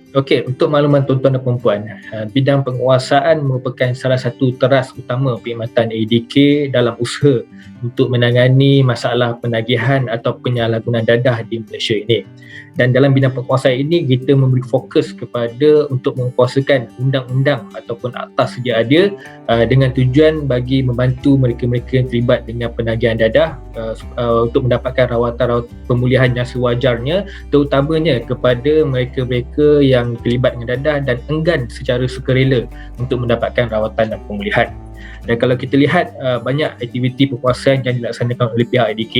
Okey, untuk makluman tuan-tuan dan puan-puan, bidang penguasaan merupakan salah satu teras utama perkhidmatan ADK dalam usaha untuk menangani masalah penagihan atau penyalahgunaan dadah di Malaysia ini. Dan dalam bidang penguasaan ini, kita memberi fokus kepada untuk menguasakan undang-undang ataupun akta sedia ada dengan tujuan bagi membantu mereka-mereka yang terlibat dengan penagihan dadah untuk mendapatkan rawatan pemulihan yang sewajarnya, terutamanya kepada mereka-mereka yang terlibat dengan dadah dan enggan secara sukarela untuk mendapatkan rawatan dan pemulihan. Dan kalau kita lihat banyak aktiviti penguasaan yang dilaksanakan oleh pihak ADK,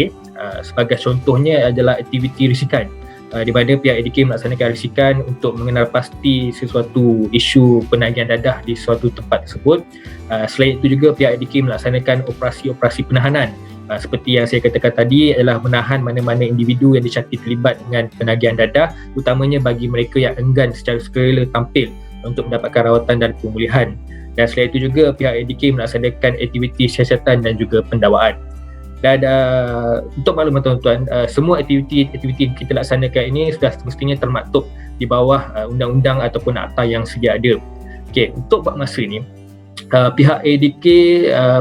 sebagai contohnya adalah aktiviti risikan, di mana pihak ADK melaksanakan risikan untuk mengenal pasti sesuatu isu penagihan dadah di suatu tempat tersebut. Selain itu juga pihak ADK melaksanakan operasi-operasi penahanan, seperti yang saya katakan tadi, adalah menahan mana-mana individu yang disyaki terlibat dengan penagihan dadah, utamanya bagi mereka yang enggan secara sukarela tampil untuk mendapatkan rawatan dan pemulihan. Dan selain itu juga pihak ADK melaksanakan aktiviti siasatan dan juga pendakwaan. Dan untuk makluman tuan-tuan, semua aktiviti yang kita laksanakan ini sudah semestinya termaktub di bawah undang-undang ataupun akta yang sedia ada. Okey, untuk buat masa ini, pihak ADK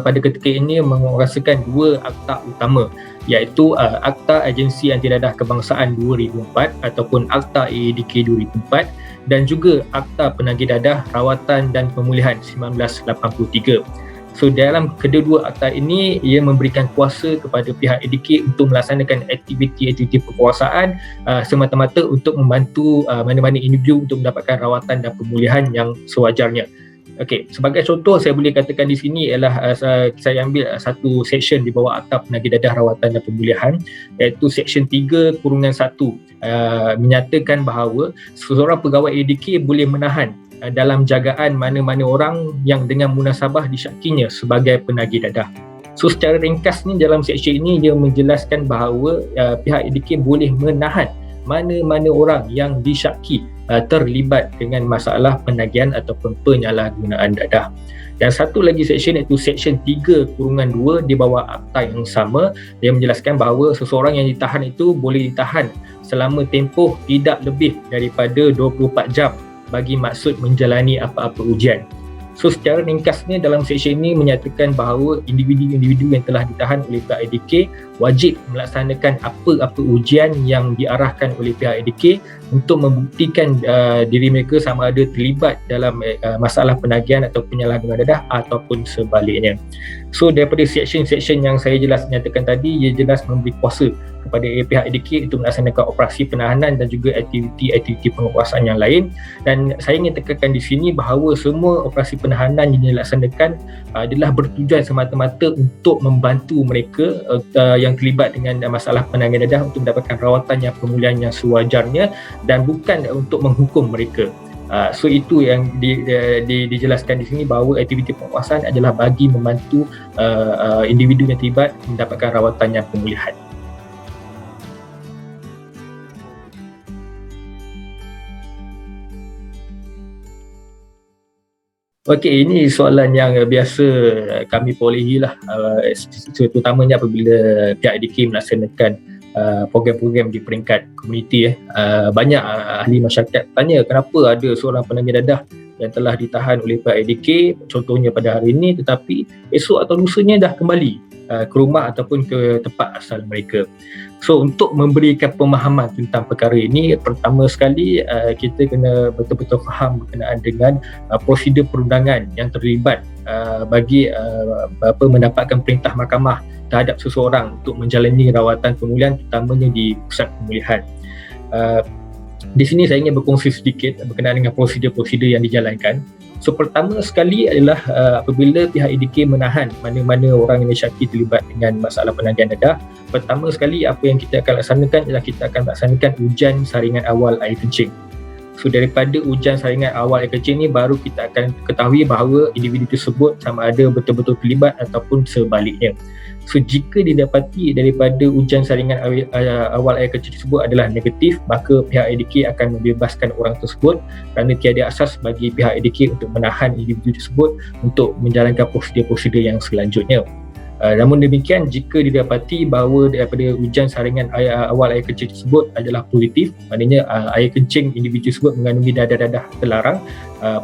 pada ketika ini menguasakan dua akta utama, iaitu Akta Agensi Anti Dadah Kebangsaan 2004 ataupun Akta AADK 2004 dan juga Akta Penagih Dadah Rawatan dan Pemulihan 1983. So dalam kedua-dua akta ini, ia memberikan kuasa kepada pihak ADK untuk melaksanakan aktiviti-aktiviti penguasaan semata-mata untuk membantu mana-mana individu untuk mendapatkan rawatan dan pemulihan yang sewajarnya. Okey, sebagai contoh saya boleh katakan di sini ialah saya ambil satu seksyen di bawah Akta Penagih Dadah Rawatan dan Pemulihan, iaitu seksyen 3/1 menyatakan bahawa seseorang pegawai ADK boleh menahan dalam jagaan mana-mana orang yang dengan munasabah disyakinya sebagai penagih dadah. So secara ringkas ni dalam seksyen ini dia menjelaskan bahawa pihak ADK boleh menahan mana-mana orang yang disyaki terlibat dengan masalah penagihan ataupun penyalahgunaan dadah. Dan satu lagi seksyen iaitu seksyen 3/2 di bawah akta yang sama, dia menjelaskan bahawa seseorang yang ditahan itu boleh ditahan selama tempoh tidak lebih daripada 24 jam bagi maksud menjalani apa-apa ujian. So secara ringkasnya dalam seksyen ini menyatakan bahawa individu-individu yang telah ditahan oleh pihak ADK wajib melaksanakan apa-apa ujian yang diarahkan oleh pihak ADK untuk membuktikan diri mereka sama ada terlibat dalam masalah penagihan atau penyalahgunaan dadah ataupun sebaliknya. So daripada seksyen-seksyen yang saya jelas nyatakan tadi, ia jelas memberi kuasa kepada pihak ADK untuk melaksanakan operasi penahanan dan juga aktiviti-aktiviti penguasaan yang lain. Dan saya ingin tekankan di sini bahawa semua operasi penahanan yang dilaksanakan adalah bertujuan semata-mata untuk membantu mereka yang terlibat dengan masalah penagihan dadah untuk mendapatkan rawatan yang pemulihan yang sewajarnya dan bukan untuk menghukum mereka. So itu yang dijelaskan di sini bahawa aktiviti penguasaan adalah bagi membantu individu yang terlibat mendapatkan rawatan yang pemulihan. Okey, ini soalan yang biasa kami perolehi lah, terutamanya apabila pihak ADK melaksanakan program-program di peringkat komuniti. Banyak ahli masyarakat tanya kenapa ada seorang penagih dadah yang telah ditahan oleh pihak ADK, contohnya pada hari ini, tetapi esok atau lusanya dah kembali ke rumah ataupun ke tempat asal mereka. So untuk memberikan pemahaman tentang perkara ini, pertama sekali kita kena betul-betul faham berkenaan dengan prosedur perundangan yang terlibat bagi mendapatkan perintah mahkamah terhadap seseorang untuk menjalani rawatan pemulihan, terutamanya di pusat pemulihan. Di sini saya ingin berkongsi sedikit berkenaan dengan prosedur-prosedur yang dijalankan. So pertama sekali adalah apabila pihak ADK menahan mana-mana orang yang disyaki terlibat dengan masalah penagihan dadah, pertama sekali apa yang kita akan laksanakan ialah kita akan laksanakan ujian saringan awal air kencing. So daripada ujian saringan awal air kencing ni baru kita akan ketahui bahawa individu tersebut sama ada betul-betul terlibat ataupun sebaliknya. So jika didapati daripada ujian saringan awal air kecil tersebut adalah negatif, maka pihak ADK akan membebaskan orang tersebut kerana tiada asas bagi pihak ADK untuk menahan individu tersebut untuk menjalankan prosedur-prosedur yang selanjutnya. Namun demikian, jika didapati bahawa daripada ujian saringan awal air kencing tersebut adalah positif, maknanya air kencing individu tersebut mengandungi dadah-dadah terlarang,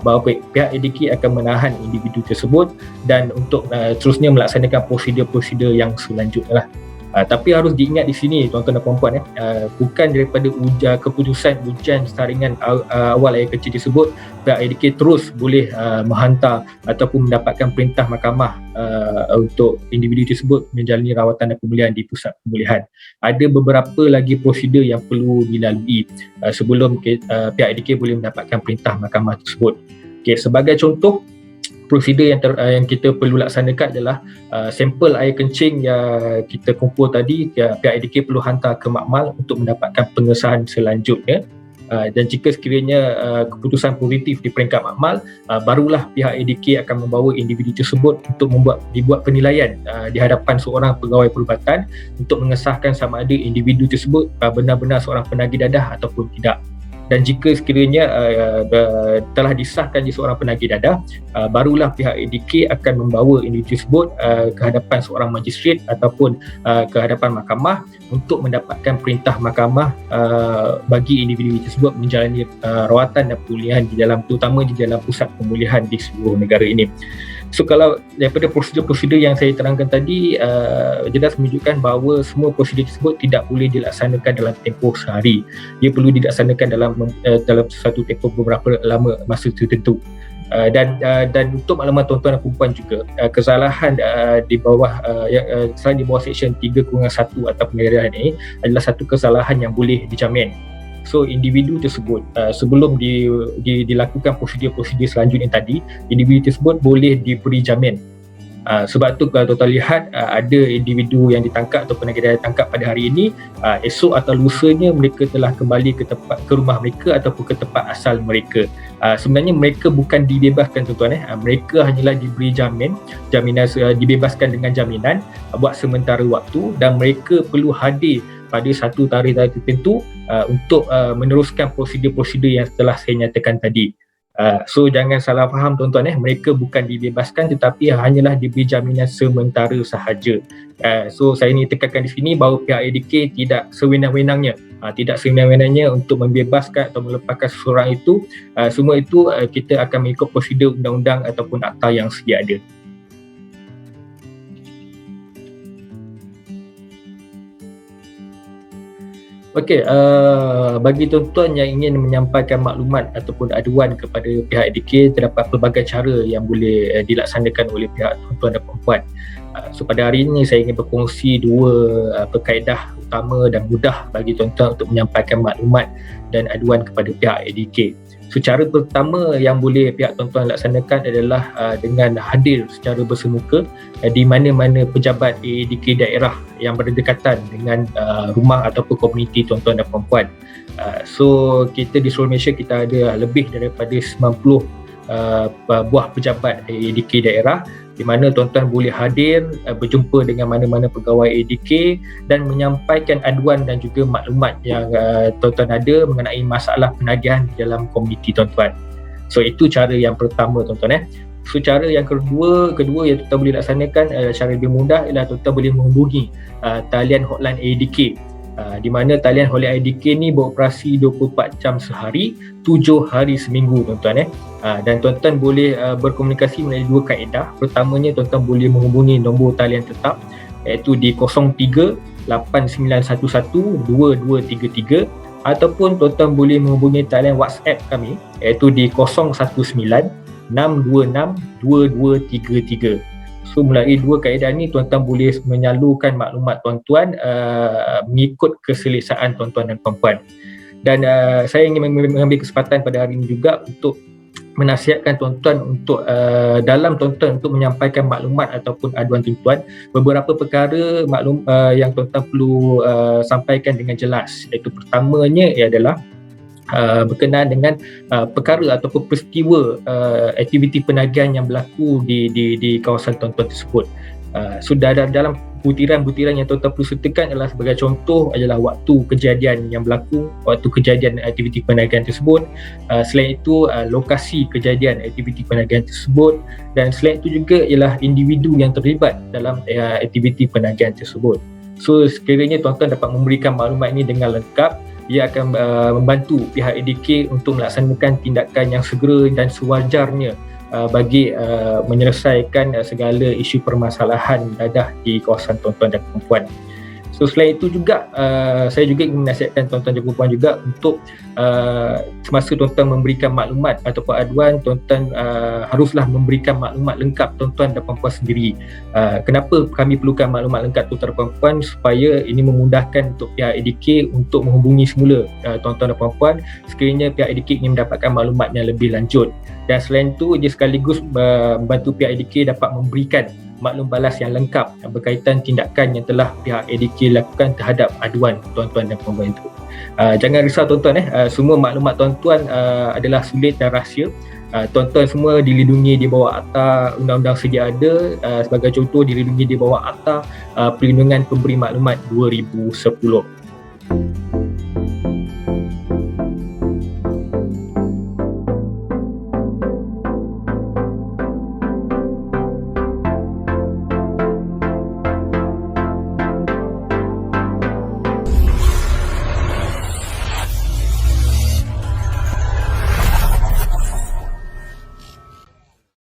bahawa pihak ADK akan menahan individu tersebut dan untuk terusnya melaksanakan prosedur-prosedur yang selanjutnya lah. Tapi harus diingat di sini tuan-tuan dan puan-puan, bukan daripada keputusan ujian saringan awal air kecil tersebut pihak ADK terus boleh menghantar ataupun mendapatkan perintah mahkamah untuk individu tersebut menjalani rawatan dan pemulihan di pusat pemulihan. Ada beberapa lagi prosedur yang perlu dilalui sebelum pihak ADK boleh mendapatkan perintah mahkamah tersebut. Okay, sebagai contoh, prosedur yang kita perlu laksanakan adalah sampel air kencing yang kita kumpul tadi, pihak ADK perlu hantar ke makmal untuk mendapatkan pengesahan selanjutnya. Dan jika sekiranya keputusan positif di peringkat makmal, barulah pihak ADK akan membawa individu tersebut untuk dibuat penilaian di hadapan seorang pegawai perubatan untuk mengesahkan sama ada individu tersebut benar-benar seorang penagih dadah ataupun tidak. Dan jika sekiranya telah disahkan jadi seorang penagih dadah, barulah pihak ADK akan membawa individu tersebut ke hadapan seorang magistrat ataupun ke hadapan mahkamah untuk mendapatkan perintah mahkamah bagi individu tersebut menjalani rawatan dan pemulihan terutama di dalam pusat pemulihan di seluruh negara ini. So kalau daripada prosedur-prosedur yang saya terangkan tadi, jelas menunjukkan bahawa semua prosedur tersebut tidak boleh dilaksanakan dalam tempoh sehari. Dia perlu dilaksanakan dalam satu tempoh beberapa lama masa tertentu. Dan untuk maklumat tuan-tuan dan puan-puan juga, kesalahan di bawah selain di bawah seksyen 3/1 atau pengedaran ini adalah satu kesalahan yang boleh dijamin. So individu tersebut sebelum dilakukan prosedur-prosedur selanjutnya tadi, individu tersebut boleh diberi jamin. Sebab tu kalau tuan-tuan lihat ada individu yang ditangkap atau penagih dadah ditangkap pada hari ini, esok atau lusanya mereka telah kembali ke rumah mereka ataupun ke tempat asal mereka. Sebenarnya mereka bukan dibebaskan tuan-tuan, mereka hanyalah diberi jaminan dibebaskan dengan jaminan buat sementara waktu, dan mereka perlu hadir pada satu tarikh tertentu untuk meneruskan prosedur-prosedur yang telah saya nyatakan tadi. So jangan salah faham tuan-tuan, mereka bukan dibebaskan tetapi hanyalah diberi jaminan sementara sahaja. So saya ni tekankan di sini bahawa pihak ADK tidak sewenang-wenangnya untuk membebaskan atau melepaskan seseorang itu. Semua itu kita akan mengikut prosedur undang-undang ataupun akta yang sedia ada. Okey, bagi tuan-tuan yang ingin menyampaikan maklumat ataupun aduan kepada pihak ADK, terdapat pelbagai cara yang boleh dilaksanakan oleh pihak tuan-tuan dan puan-puan. So pada hari ini saya ingin berkongsi dua kaedah utama dan mudah bagi tuan-tuan untuk menyampaikan maklumat dan aduan kepada pihak ADK. So cara pertama yang boleh pihak tuan-tuan laksanakan adalah dengan hadir secara bersemuka di mana-mana pejabat ADK daerah yang berdekatan dengan rumah ataupun komuniti tuan-tuan dan puan-puan. So kita di seluruh Malaysia kita ada lebih daripada 90 buah pejabat ADK daerah di mana tuan-tuan boleh hadir berjumpa dengan mana-mana pegawai ADK dan menyampaikan aduan dan juga maklumat yang tuan-tuan ada mengenai masalah penagihan di dalam komuniti tuan-tuan. So itu cara yang pertama tuan-tuan. So cara yang kedua yang tuan-tuan boleh laksanakan cara lebih mudah ialah tuan-tuan boleh menghubungi talian hotline ADK. Di mana talian hotline ADK ni beroperasi 24 jam sehari, 7 hari seminggu tuan-tuan. Dan tuan-tuan boleh berkomunikasi melalui dua kaedah. Pertamanya tuan-tuan boleh menghubungi nombor talian tetap iaitu di 03-8911-2233 ataupun tuan-tuan boleh menghubungi talian WhatsApp kami iaitu di 019-626-2233. So melalui dua kaedah ni tuan-tuan boleh menyalurkan maklumat tuan-tuan mengikut keselesaan tuan-tuan dan puan-puan. Dan saya ingin mengambil kesempatan pada hari ini juga untuk menasihatkan tuan-tuan untuk dalam tuan-tuan untuk menyampaikan maklumat ataupun aduan tuan-tuan, beberapa perkara yang tuan-tuan perlu sampaikan dengan jelas. Iaitu pertamanya adalah berkenaan dengan perkara ataupun peristiwa aktiviti penagihan yang berlaku di kawasan tuan-tuan tersebut. So dalam butiran-butiran yang tuan-tuan perlu sertakan adalah sebagai contoh adalah waktu kejadian yang berlaku, waktu kejadian aktiviti perniagaan tersebut, selain itu lokasi kejadian aktiviti perniagaan tersebut, dan selain itu juga ialah individu yang terlibat dalam aktiviti perniagaan tersebut. So sekiranya tuan-tuan dapat memberikan maklumat ini dengan lengkap, ia akan membantu pihak ADK untuk melaksanakan tindakan yang segera dan sewajarnya bagi menyelesaikan segala isu permasalahan dadah di kawasan tuan-tuan dan perempuan. So selain itu juga saya juga ingin menasihatkan tuan-tuan dan perempuan juga untuk semasa tuan-tuan memberikan maklumat ataupun aduan, tuan-tuan haruslah memberikan maklumat lengkap tuan-tuan dan perempuan sendiri. Kenapa kami perlukan maklumat lengkap tuan-tuan dan perempuan? Supaya ini memudahkan untuk pihak ADK untuk menghubungi semula tuan-tuan dan perempuan sekiranya pihak ADK ingin mendapatkan maklumat yang lebih lanjut. Dan selain itu, ia sekaligus membantu pihak ADK dapat memberikan maklum balas yang lengkap berkaitan tindakan yang telah pihak ADK lakukan terhadap aduan tuan-tuan dan perempuan itu. Jangan risau tuan-tuan, semua maklumat tuan-tuan adalah sulit dan rahsia. Tuan-tuan semua dilindungi di bawah Akta Undang-Undang Sedia Ada, sebagai contoh dilindungi di bawah Akta Perlindungan Pemberi Maklumat 2010.